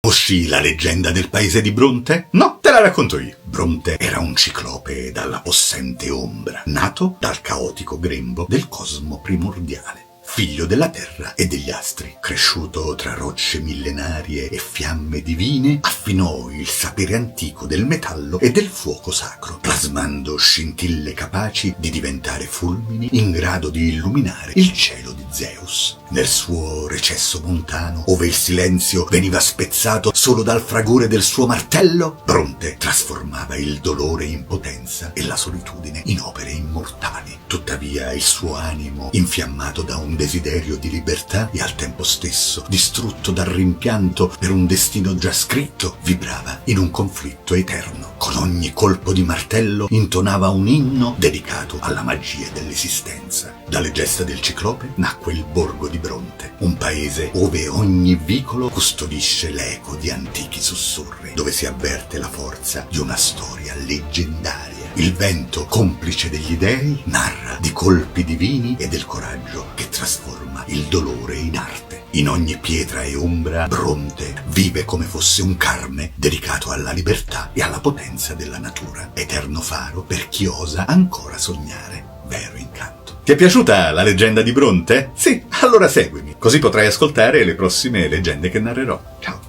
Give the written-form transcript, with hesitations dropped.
Conosci la leggenda del paese di Bronte? No, te la racconto io. Bronte era un ciclope dalla possente ombra, nato dal caotico grembo del cosmo primordiale. Figlio della terra e degli astri, cresciuto tra rocce millenarie e fiamme divine, affinò il sapere antico del metallo e del fuoco sacro, plasmando scintille capaci di diventare fulmini in grado di illuminare il cielo di Zeus. Nel suo recesso montano, ove il silenzio veniva spezzato solo dal fragore del suo martello, Bronte trasformava il dolore in potenza e la solitudine in opere immortali. Tuttavia il suo animo, infiammato da un desiderio di libertà e al tempo stesso distrutto dal rimpianto per un destino già scritto, vibrava in un conflitto eterno. Con ogni colpo di martello intonava un inno dedicato alla magia dell'esistenza. Dalle gesta del ciclope nacque il borgo di Bronte, un paese ove ogni vicolo custodisce l'eco di antichi sussurri, dove si avverte la forza di una storia leggendaria. Il vento, complice degli dei, narra di colpi divini e del coraggio che trasforma il dolore in arte. In ogni pietra e ombra, Bronte vive come fosse un Carme dedicato alla libertà e alla potenza della natura, eterno faro per chi osa ancora sognare vero incanto. Ti è piaciuta la leggenda di Bronte? Sì, allora seguimi, così potrai ascoltare le prossime leggende che narrerò. Ciao!